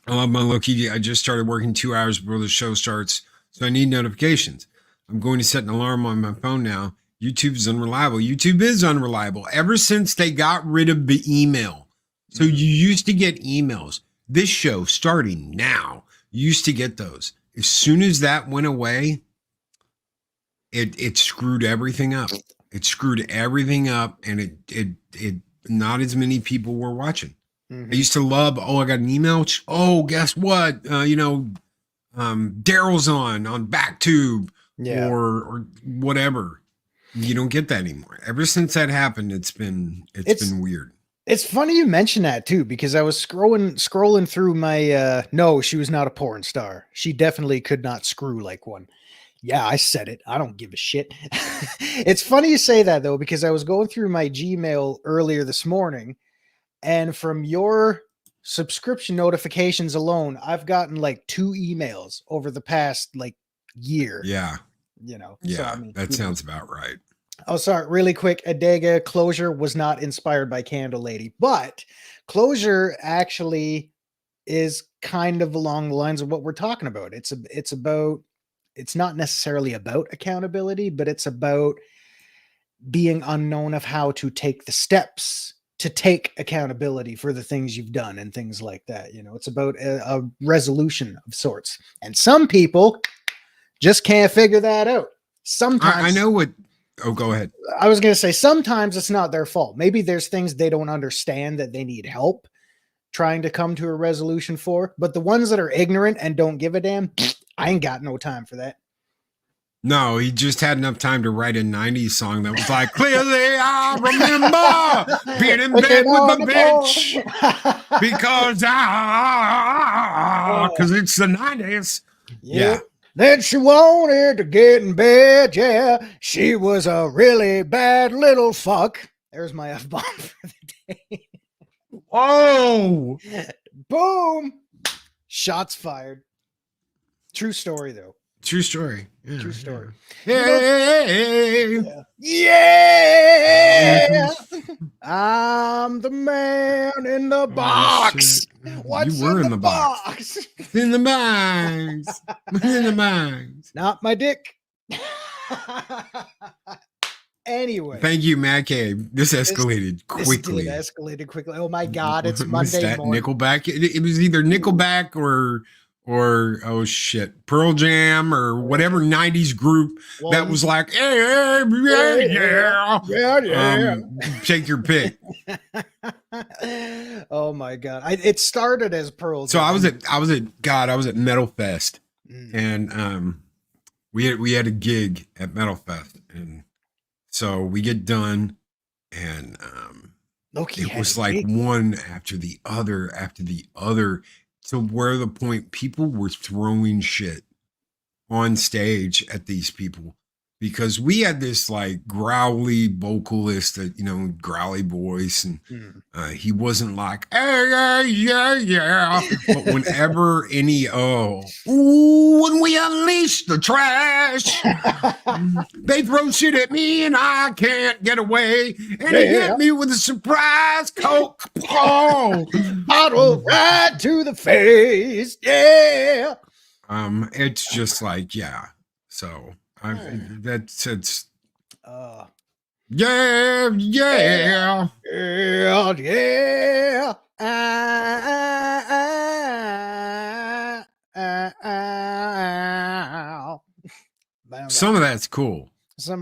I love my Loki. I just started working 2 hours before the show starts, so I need notifications. I'm going to set an alarm on my phone now. YouTube is unreliable. YouTube is unreliable ever since they got rid of the email. So you used to get emails. This show starting now, you used to get those. As soon as that went away, it screwed everything up. It screwed everything up, and it not as many people were watching. Mhm. I used to love, oh, I got an email. Oh, guess what? Daryl's on BackTube Yeah. or whatever. You don't get that anymore. Ever since that happened, it's been weird. It's funny you mention that too, because I was scrolling through my no, she was not a porn star. She definitely could not screw like one. Yeah, I said it. I don't give a shit. It's funny you say that though, because I was going through my Gmail earlier this morning, and from your subscription notifications alone, I've gotten like 2 emails over the past like year. Yeah. So, Yeah. I mean, That sounds about right. Oh, sorry, really quick. Adega Closure was not inspired by Candle Lady, but Closure actually is kind of along the lines of what we're talking about. It's not necessarily about accountability, but it's about being unknown of how to take the steps to take accountability for the things you've done and things like that. It's about a resolution of sorts. And some people just can't figure that out. Sometimes I know what. Oh, go ahead. I was going to say, sometimes it's not their fault. Maybe there's things they don't understand that they need help trying to come to a resolution for. But the ones that are ignorant and don't give a damn, I ain't got no time for that. No, he just had enough time to write a 90s song that was like, clearly I remember being in bed with a bitch because it's the 90s. Yeah. Then she wanted to get in bed. Yeah, she was a really bad little fuck. There's my F-bomb for the day. Oh, Boom. Shots fired. True story, though. true story. Yeah, True story. Hey. Yeah. I'm the man in the box. What's You were in the box? It's in the box. It's in the box. Not my dick. Anyway. Thank you, Matt K. This escalated quickly. This did escalated quickly. Oh my God, it's Was Monday that morning. Nickelback? It was either Nickelback or oh shit, Pearl Jam or whatever 90s group that was like, yeah. Take your pick. Oh my God. It started as Pearl Jam. So I was at Metal Fest, and we had a gig at Metal Fest, and so we get done, and it was like one after the other to where the point people were throwing shit on stage at these people, because we had this like growly vocalist that, growly voice, and he wasn't like, hey, yeah. But whenever when we unleash the trash, they throw shit at me and I can't get away. And he hit me with a surprise Coke bottle right to the face. Yeah. It's just like, yeah. So it's yeah. Some of that's cool. That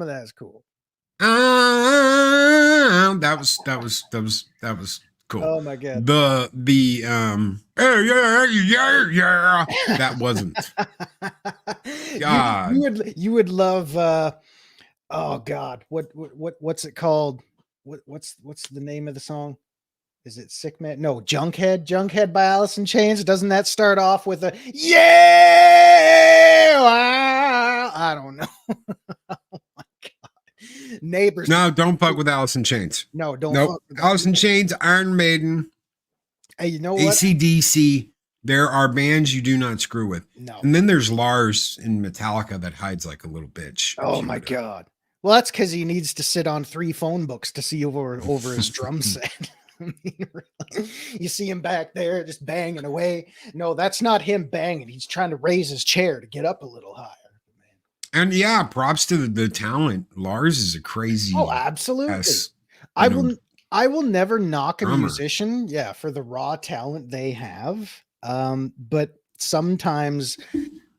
was cool. Oh my God. Yeah. That wasn't. God. You would love oh God, what's it called? What's the name of the song? Is it Sick Man? No, Junkhead by Alice in Chains. Doesn't that start off with a yeah? I don't know. Oh my God. Neighbors. No, don't fuck with Alice in Chains. No, don't nope. fuck with Alice in Chains, Iron Maiden. Hey, you know what? AC/DC. There are bands you do not screw with. No. And then there's Lars in Metallica that hides like a little bitch. Oh my God. Well, that's because he needs to sit on 3 phone books to see over his drum set. I mean, really, you see him back there just banging away. No, that's not him banging. He's trying to raise his chair to get up a little higher. And yeah, props to the talent. Lars is a crazy. Oh, absolutely. I will never knock a musician, for the raw talent they have. But sometimes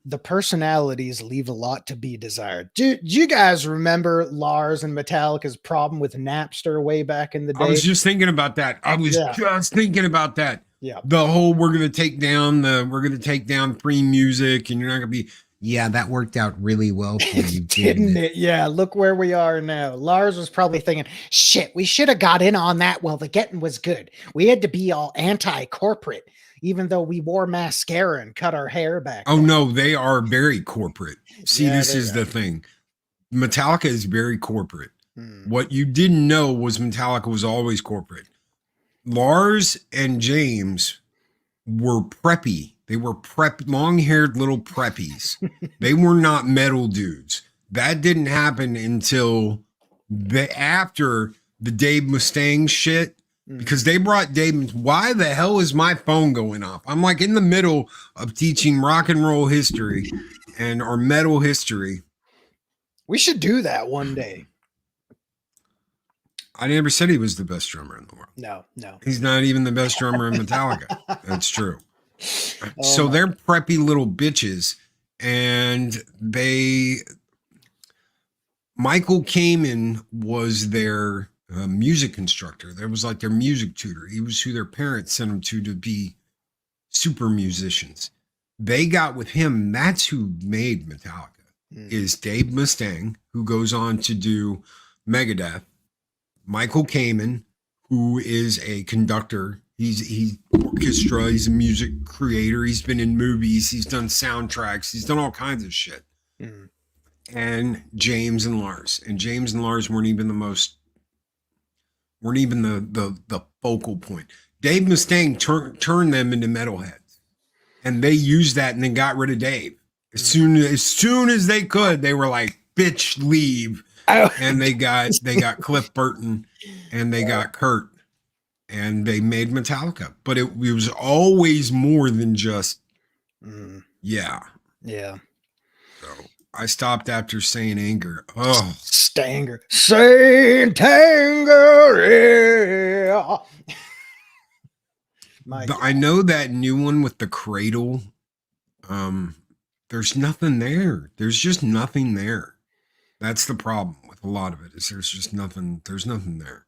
the personalities leave a lot to be desired. Do you guys remember Lars and Metallica's problem with Napster way back in the I day? was just thinking about that. I was Yeah. just thinking about that. Yeah. The whole we're gonna take down free music and you're not gonna be. Yeah, that worked out really well for you, Didn't it? Yeah, look where we are now. Lars was probably thinking, shit, we should have got in on that while the getting was good. We had to be all anti-corporate, even though we wore mascara and cut our hair back. Oh no, they are very corporate. See, Yeah, this they is are. the thing. Metallica is very corporate. Hmm. What you didn't know was Metallica was always corporate. Lars and James were preppy. They were long-haired little preppies. They were not metal dudes. That didn't happen until after the Dave Mustaine shit, because they brought Dave. Why the hell is my phone going off? I'm like in the middle of teaching rock and roll history or metal history. We should do that one day. I never said he was the best drummer in the world. No. He's not even the best drummer in Metallica. That's true. Oh So my- they're preppy little bitches, and Michael Kamen was their music instructor. That was like their music tutor. He was who their parents sent them to be super musicians. They got with him. That's who made Metallica. Is Dave Mustaine, who goes on to do Megadeth. Michael Kamen, who is a conductor. He's orchestra. He's a music creator. He's been in movies. He's done soundtracks. He's done all kinds of shit. Mm. And James and Lars. And James and Lars weren't even the focal point. Dave Mustaine turned them into metalheads. And they used that and then got rid of Dave. As soon as they could, they were like, bitch, leave. Oh. And they got Cliff Burton and they got Kurt. And they made Metallica. But it was always more than just, yeah. Yeah. So I stopped after saying anger. Oh. Stanger. Saint Anger. Yeah. I know that new one with the cradle. There's nothing there. There's just nothing there. That's the problem with a lot of it. Is there's just nothing. There's nothing there.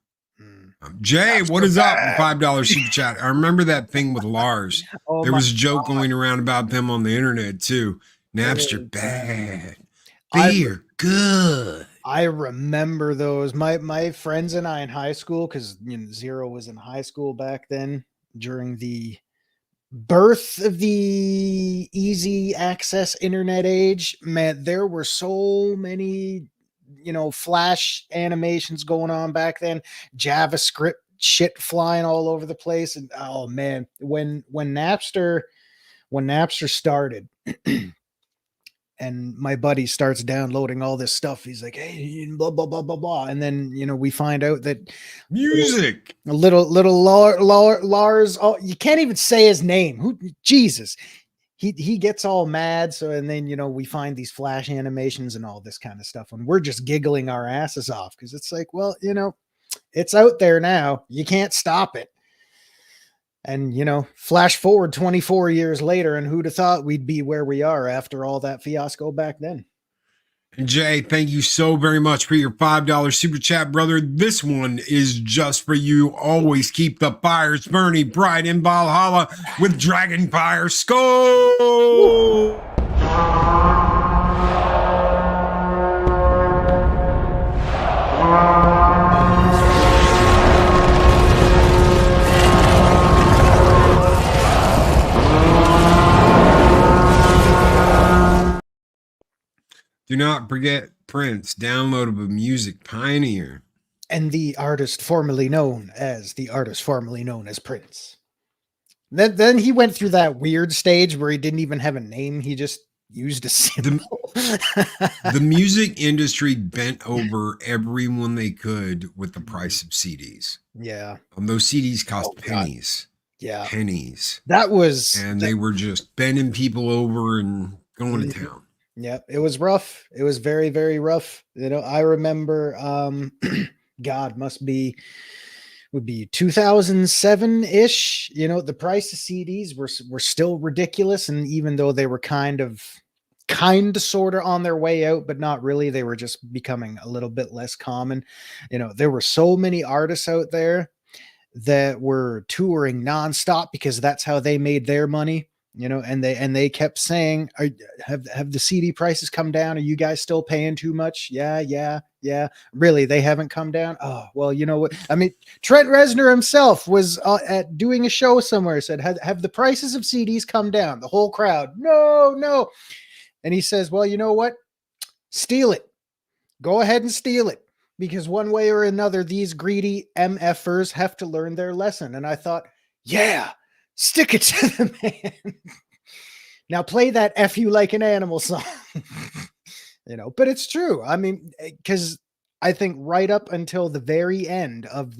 Jay, what is up? $5 super chat. I remember that thing with Lars. Oh There my was a joke God. going around about them on the internet too. Napster Oh, bad. I- They're good. I remember those. My friends and I in high school, because Zero was in high school back then during the birth of the easy access internet age. Man, there were so many, Flash animations going on back then, JavaScript shit flying all over the place. And oh man, when Napster started, and my buddy starts downloading all this stuff. He's like, hey, blah, blah, blah, blah, blah. And then, we find out that Music. a little Lars, oh, you can't even say his name. Jesus. He gets all mad. So, and then, we find these Flash animations and all this kind of stuff. And we're just giggling our asses off because it's like, well, it's out there now. You can't stop it. And, flash forward 24 years later, and who'd have thought we'd be where we are after all that fiasco back then? And Jay, thank you so very much for your $5 super chat, brother. This one is just for you. Always keep the fires burning bright in Valhalla with Dragon Fire. Skull! Do not forget Prince, downloadable music pioneer. And the artist formerly known as Prince. Then he went through that weird stage where he didn't even have a name. He just used a symbol. The music industry bent over everyone they could with the price of CDs. Yeah. Those CDs cost God. pennies. Yeah. Pennies. That was, And they were just bending people over and going to town. yeah, it was rough. It was very, very rough. I remember, God, would be 2007 ish. The price of CDs were still ridiculous. And even though they were kind of kind of sort of on their way out, but not really. They were just becoming a little bit less common. There were so many artists out there that were touring nonstop because that's how they made their money. And they kept saying, have the CD prices come down? Are you guys still paying too much? Yeah. Really, they haven't come down. Oh, well, you know what? I mean, Trent Reznor himself was at doing a show somewhere, said, have the prices of CDs come down? The whole crowd, no. And he says, well, you know what? Steal it. Go ahead and steal it. Because one way or another, these greedy MFers have to learn their lesson. And I thought, yeah, stick it to the man. Now play that F you like an animal song. But it's true. I mean, because I think right up until the very end of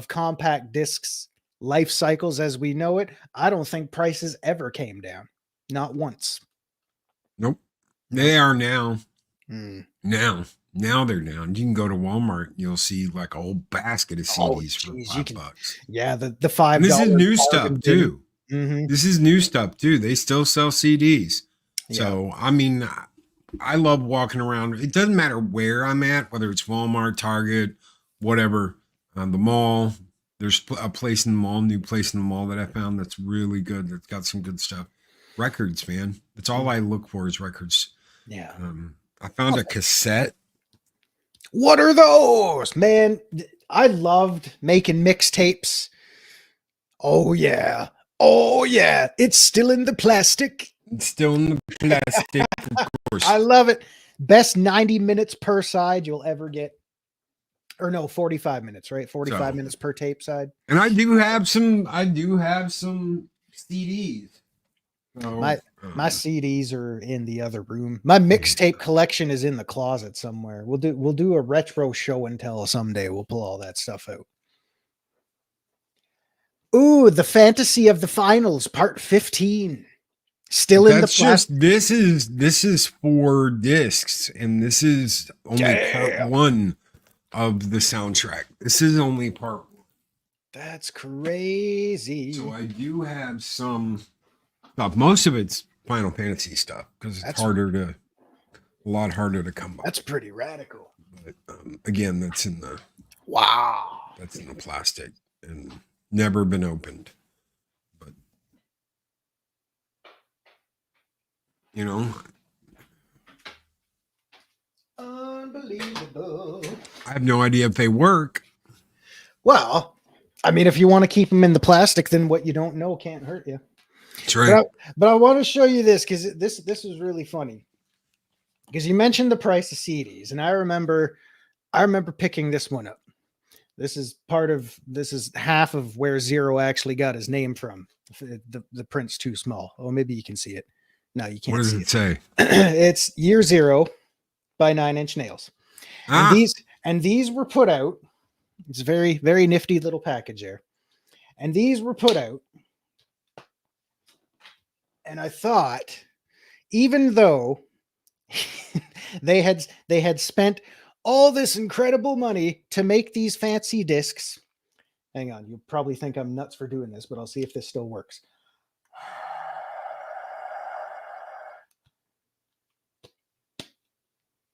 compact discs life cycles as we know it, I don't think prices ever came down. Not once. Nope. They are now. Mm. Now they're down. You can go to Walmart. You'll see like a whole basket of CDs for $5. Yeah, the $5. And this is new stuff too. Mm-hmm. This is new stuff too. They still sell CDs. Yeah. So I mean, I love walking around. It doesn't matter where I'm at, whether it's Walmart, Target, whatever, the mall. There's a place in the mall, new place in the mall that I found that's really good. That's got some good stuff. Records, man. That's all I look for is records. Yeah. I found a cassette. What are those? Man, I loved making mixtapes. Oh, yeah. It's still in the plastic. It's still in the plastic, of course. I love it. Best 90 minutes per side you'll ever get. Or no, 45 minutes, right? 45 minutes per tape side. And I do have some CDs. So, my CDs are in the other room. My mixtape collection is in the closet somewhere. We'll do a retro show and tell someday. We'll pull all that stuff out. Ooh, the Fantasy of the Finals, part 15. Still in the plastic. This is 4 discs, and this is only part 1 of the soundtrack. This is only part 1. That's crazy. So I do have some stuff. Most of it's Final Fantasy stuff because it's a lot harder to come by. That's pretty radical. But again, that's in the plastic and never been opened. But unbelievable. I have no idea if they work. Well, I mean, if you want to keep them in the plastic, then what you don't know can't hurt you. That's right. But I want to show you this because this is really funny. Because you mentioned the price of CDs, and I remember picking this one up. This is half of where Zero actually got his name from. The print's too small. Oh, maybe you can see it. No, you can't. What does it say? It's Year Zero by 9 Inch Nails. And these were put out. It's a very, very nifty little package there. And these were put out. And I thought, even though they had spent all this incredible money to make these fancy discs. Hang on, you probably think I'm nuts for doing this, but I'll see if this still works.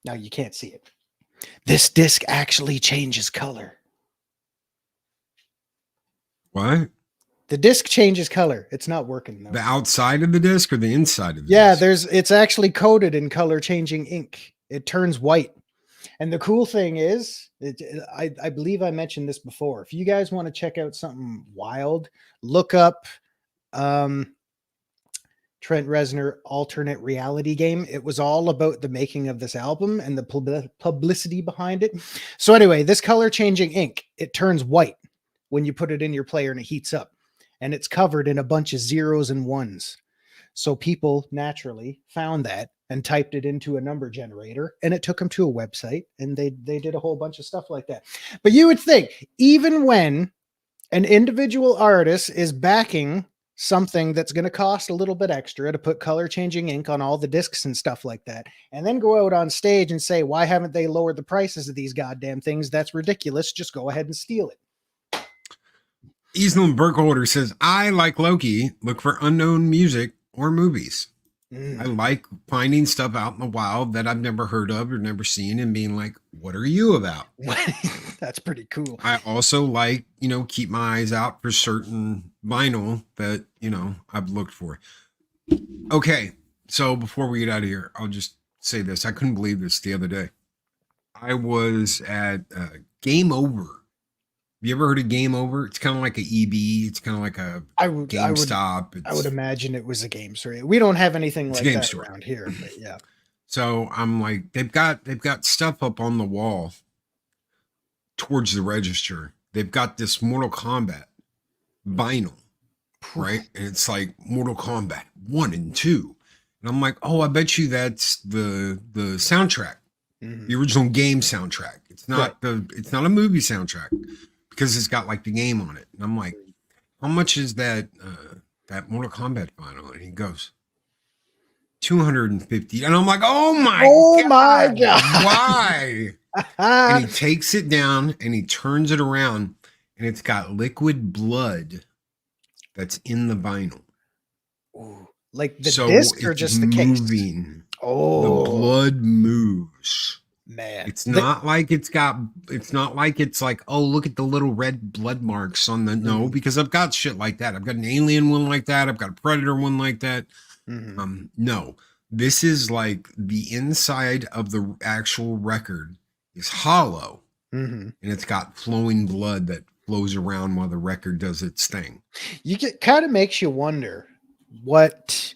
Now you can't see it. This disc actually changes color. What? The disc changes color. It's not working though. The outside of the disc or the inside of the disc? It's actually coated in color changing ink. It turns white. And the cool thing is, I believe I mentioned this before. If you guys want to check out something wild, look up Trent Reznor alternate reality game. It was all about the making of this album and the publicity behind it. So anyway, this color changing ink, it turns white when you put it in your player and it heats up. And it's covered in a bunch of zeros and ones. So people naturally found that and typed it into a number generator, and it took them to a website, and they did a whole bunch of stuff like that. But you would think, even when an individual artist is backing something that's going to cost a little bit extra to put color changing ink on all the discs and stuff like that, and then go out on stage and say, why haven't they lowered the prices of these goddamn things? That's ridiculous. Just go ahead and steal it. Easland Burkholder says, I, like Loki, look for unknown music or movies. I like finding stuff out in the wild that I've never heard of or never seen and being like, what are you about? That's pretty cool. I also like, keep my eyes out for certain vinyl that, I've looked for. Okay. So before we get out of here, I'll just say this. I couldn't believe this the other day. I was at Game Over. Have you ever heard of Game Over? It's kind of like a EB. It's kind of like a GameStop. I would imagine it was a game store. We don't have anything like that store around here, but yeah. So I'm like, they've got stuff up on the wall towards the register. They've got this Mortal Kombat vinyl, right? And it's like Mortal Kombat 1 and 2. And I'm like, oh, I bet you that's the soundtrack, the original game soundtrack. It's not it's not a movie soundtrack because it's got like the game on it. And I'm like, how much is that Mortal Kombat vinyl? And he goes, $250. And I'm like, oh my God. Why? And he takes it down and he turns it around and it's got liquid blood that's in the vinyl. Ooh, like the disc or just the moving. Case? Oh, the blood moves. Man, it's not like it's like, oh, look at the little red blood marks on the no, because I've got shit like that. I've got an Alien one like that. I've got a Predator one like that. No, this is like the inside of the actual record is hollow, and it's got flowing blood that flows around while the record does its thing. Kind of makes you wonder what.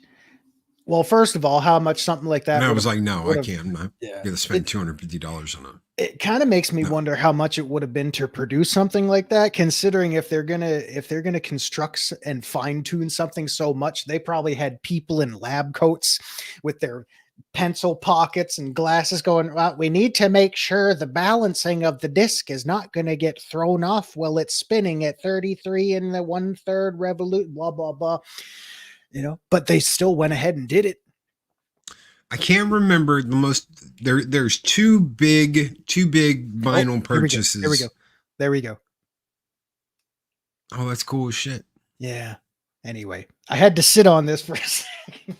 Well, first of all, how much something like that. And I was like, no, I can't. I'm not going to spend $250 on it. It kind of makes me wonder how much it would have been to produce something like that, considering if they're gonna construct and fine tune something so much, they probably had people in lab coats with their pencil pockets and glasses going, well, we need to make sure the balancing of the disc is not going to get thrown off while it's spinning at 33 and the 1/3 revolution, blah, blah, blah. But they still went ahead and did it. I can't remember the most. There's two big vinyl purchases. There we go. Oh, that's cool as shit. Yeah. Anyway, I had to sit on this for a second.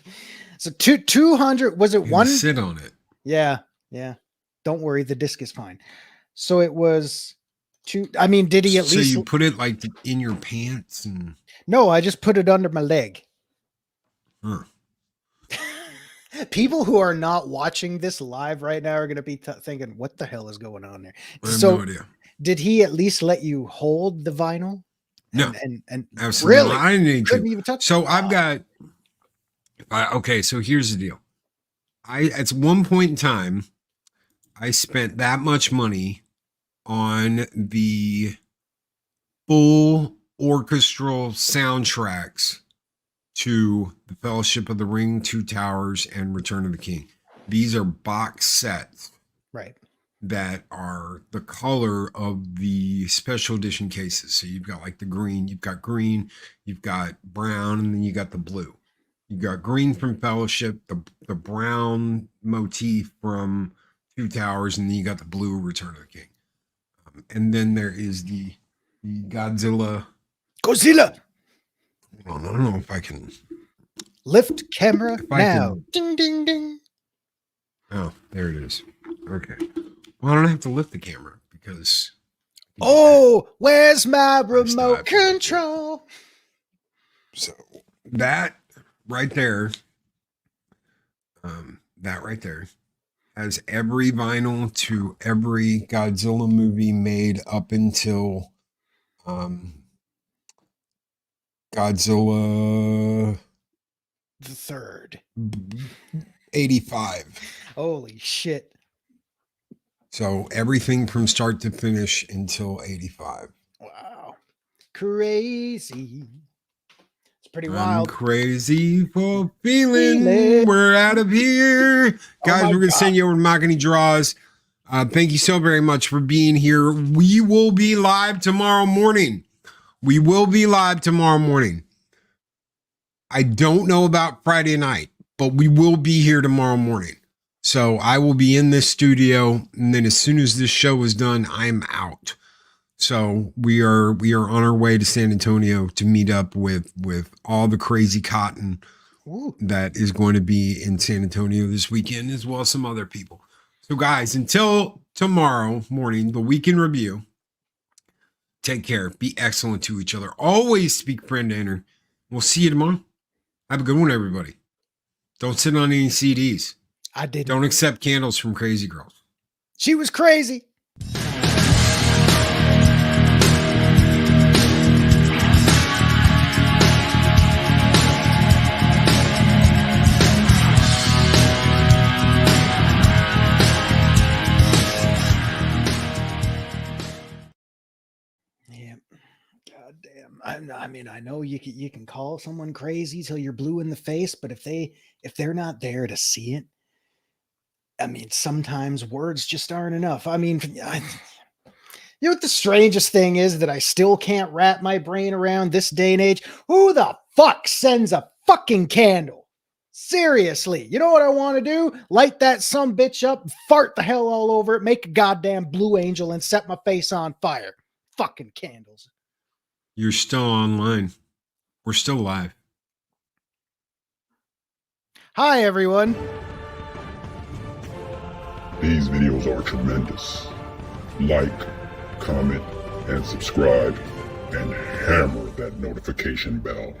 So 200 was it one? Sit on it. Yeah. Don't worry, the disc is fine. So it was two. I mean, did he at least? So you put it like in your pants and? No, I just put it under my leg. Huh. People who are not watching this live right now are going to be thinking, what the hell is going on there? I have no idea. Did he at least let you hold the vinyl? No. And absolutely. Really? I didn't need Couldn't to. even touch so it. I've got, okay, so here's the deal. At one point in time, I spent that much money on the full orchestral soundtracks to The Fellowship of the Ring, Two Towers, and Return of the King. These are box sets, right, that are the color of the special edition cases. So you've got like the green, you've got brown, and then you got the blue. You got green from Fellowship, the brown motif from Two Towers, and then you got the blue Return of the King. And then there is the Godzilla. Hold on, I don't know if I can lift camera now. Ding ding ding. Oh, there it is. Okay. Well, I don't have to lift the camera because. Where's my remote control? So that right there, has every vinyl to every Godzilla movie made up until Godzilla the third 85. Holy shit. So everything from start to finish until 85. Wow. Crazy. It's pretty I'm wild. Crazy for feeling we're out of here. Guys, we're going to send you over to Makani Draws. Thank you so very much for being here. We will be live tomorrow morning. I don't know about Friday night, but we will be here tomorrow morning. So I will be in this studio, and then as soon as this show is done, I'm out. So we are on our way to San Antonio to meet up with all the crazy cotton Ooh. that is going to be in San Antonio this weekend, as well as some other people. So, guys, until tomorrow morning, the weekend review, take care. Be excellent to each other. Always speak friend to enter. We'll see you tomorrow. Have a good one, everybody. Don't sit on any CDs. I didn't. Don't accept candles from crazy girls. She was crazy. Yeah. God damn. I mean, I know you can call someone crazy till you're blue in the face, but if they're not there to see it, I mean, sometimes words just aren't enough. I mean, you know what the strangest thing is that I still can't wrap my brain around this day and age? Who the fuck sends a fucking candle? Seriously, you know what I want to do? Light that sumbitch up, fart the hell all over it, make a goddamn blue angel, and set my face on fire. Fucking candles. You're still online. We're still live. Hi, everyone. These videos are tremendous. Like, comment, and subscribe, and hammer that notification bell.